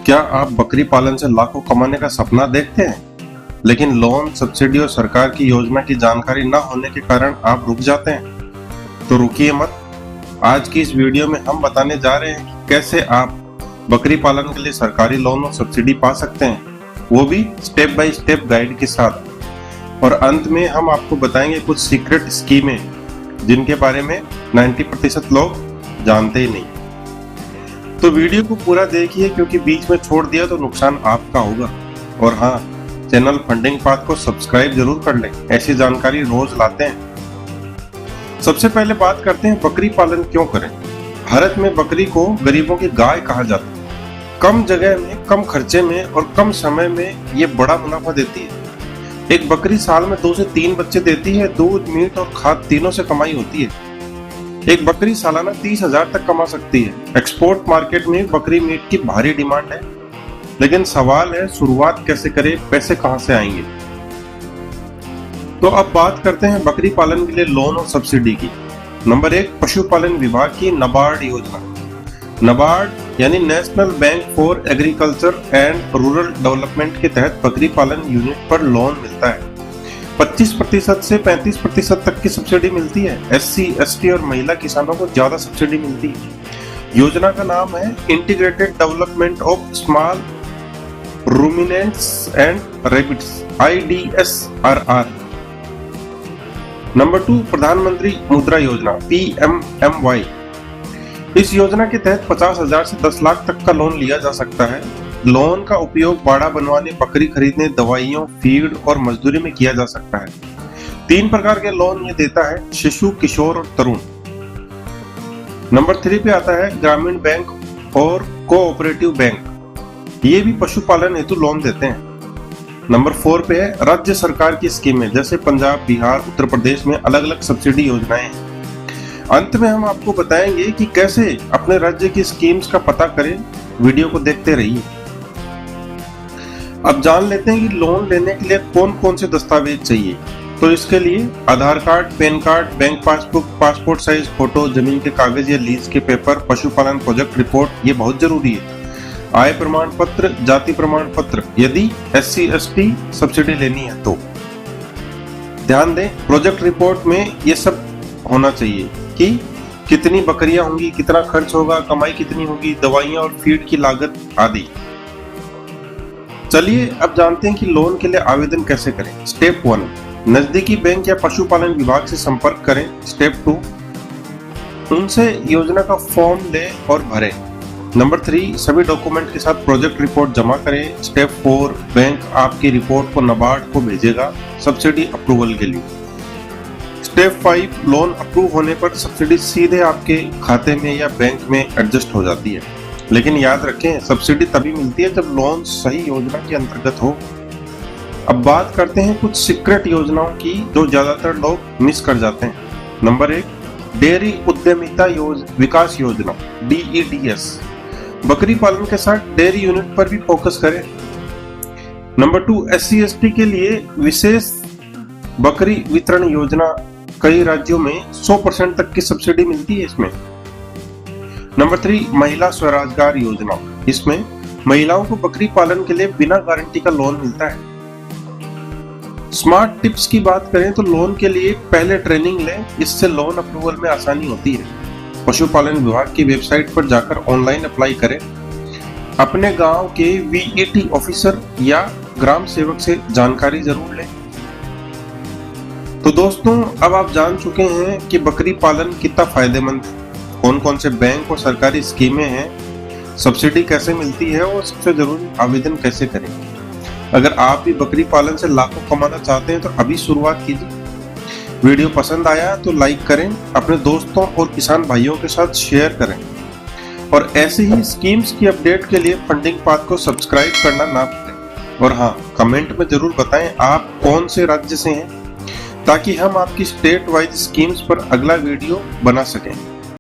क्या आप बकरी पालन से लाखों कमाने का सपना देखते हैं, लेकिन लोन, सब्सिडी और सरकार की योजना की जानकारी न होने के कारण आप रुक जाते हैं? तो रुकिए मत। आज की इस वीडियो में हम बताने जा रहे हैं कि कैसे आप बकरी पालन के लिए सरकारी लोन और सब्सिडी पा सकते हैं, वो भी स्टेप बाय स्टेप गाइड के साथ। और अंत में हम आपको बताएंगे कुछ सीक्रेट स्कीमें जिनके बारे में 90% लोग जानते ही नहीं। तो वीडियो को पूरा देखिए, क्योंकि बीच में छोड़ दिया तो नुकसान आपका होगा। और हाँ, चैनल फंडिंग पाथ को सब्सक्राइब जरूर कर लें, ऐसी जानकारी रोज लाते हैं। सबसे पहले बात करते हैं बकरी पालन क्यों करें। भारत में बकरी को गरीबों की गाय कहा जाता है। कम जगह में, कम खर्चे में और कम समय में ये बड़ा मुनाफा देती है। एक बकरी साल में 2 से 3 बच्चे देती है। दूध, मीट और खाद तीनों से कमाई होती है। एक बकरी सालाना 30,000 तक कमा सकती है। एक्सपोर्ट मार्केट में बकरी मीट की भारी डिमांड है, लेकिन सवाल है शुरुआत कैसे करें, पैसे कहां से आएंगे। तो अब बात करते हैं बकरी पालन के लिए लोन और सब्सिडी की। नंबर 1, पशुपालन विभाग की नाबार्ड योजना। नाबार्ड यानी national bank for agriculture and rural development के तहत बकरी पालन यूनिट पर लोन मिलता है। 25% से 35% तक की सब्सिडी मिलती है। SC, ST और महिला किसानों को ज्यादा सब्सिडी मिलती है। योजना का नाम है integrated development of small ruminants and rabbits, IDSRR। Number 2, प्रधानमंत्री मुद्रा योजना, PMMY। इस योजना के तहत 50,000 से 10 लाख तक का लोन लिया जा सकता है। लोन का उपयोग बाड़ा बनवाने, बकरी खरीदने, दवाइयों, फीड और मजदूरी में किया जा सकता है। 3 प्रकार के लोन ये देता है, शिशु, किशोर और तरुण। नंबर 3 पे आता है ग्रामीण बैंक और कोऑपरेटिव बैंक। ये भी पशुपालन हेतु लोन देते हैं। नंबर 4 पे है राज्य सरकार की स्कीमें, जैसे पंजाब, बिहार, उत्तर प्रदेश में अलग अलग सब्सिडी योजनाएं हैं। अंत में हम आपको बताएंगे कि कैसे अपने राज्य की स्कीम्स का पता करें। वीडियो को देखते रहिए। अब जान लेते हैं कि लोन लेने के लिए कौन कौन से दस्तावेज चाहिए। तो इसके लिए Aadhaar card, PAN card, bank passbook, passport size photo, जमीन के कागज या लीज के पेपर, पशुपालन प्रोजेक्ट रिपोर्ट, ये बहुत जरूरी है। आय प्रमाण पत्र, जाति प्रमाण पत्र, यदि SC, ST सब्सिडी लेनी है तो। ध्यान दें, प्रोजेक्ट रिपोर्ट में ये सब होना चाहिए कि कितनी बकरियां होंगी, कितना खर्च होगा, कमाई कितनी होगी, दवाइयां और फीड की लागत आदि। चलिए अब जानते हैं कि लोन के लिए आवेदन कैसे करें। स्टेप 1, नजदीकी बैंक या पशुपालन विभाग से संपर्क करें। स्टेप 2, उनसे योजना का फॉर्म लें और भरें। नंबर 3, सभी डॉक्यूमेंट के साथ प्रोजेक्ट रिपोर्ट जमा करें। स्टेप 4, बैंक आपकी रिपोर्ट को नाबार्ड को भेजेगा सब्सिडी अप्रूवल के लिए। स्टेप 5, लोन अप्रूव होने पर सब्सिडी सीधे आपके खाते में या बैंक में एडजस्ट हो जाती है। लेकिन याद रखें, सब्सिडी तभी मिलती है जब लोन सही योजना के अंतर्गत हो। अब बात करते हैं कुछ सीक्रेट योजनाओं की जो ज्यादातर लोग मिस कर जाते हैं। नंबर 1, डेयरी उद्यमिता विकास योजना, DEDS। बकरी पालन के साथ डेयरी यूनिट पर भी फोकस करें। नंबर 2, SC, ST के लिए विशेष बकरी वितरण योजना। कई राज्यों में 100% तक की सब्सिडी मिलती है इसमें। नंबर 3, महिला स्वरोजगार योजना। इसमें महिलाओं को बकरी पालन के लिए बिना गारंटी का लोन मिलता है। स्मार्ट टिप्स की बात करें तो लोन के लिए पहले ट्रेनिंग लें, इससे लोन अप्रूवल में आसानी होती है। पशुपालन विभाग की वेबसाइट पर जाकर ऑनलाइन अप्लाई करें। अपने गांव के VET ऑफिसर या ग्राम सेवक से जानकारी जरूर लें। तो दोस्तों, अब आप जान चुके हैं कि बकरी पालन कितना फायदेमंद है, कौन कौन से बैंक और सरकारी स्कीमें हैं, सब्सिडी कैसे मिलती है और सबसे जरूरी आवेदन कैसे करें। अगर आप भी बकरी पालन से लाखों कमाना चाहते हैं तो अभी शुरुआत कीजिए। वीडियो पसंद आया तो लाइक करें, अपने दोस्तों और किसान भाइयों के साथ शेयर करें। और ऐसे ही स्कीम्स की अपडेट के लिए फंडिंग पाथ को सब्सक्राइब करना ना भूलें। और हाँ, कमेंट में जरूर बताएं आप कौन से राज्य से हैं, ताकि हम आपकी स्टेट वाइज स्कीम्स पर अगला वीडियो बना सकें।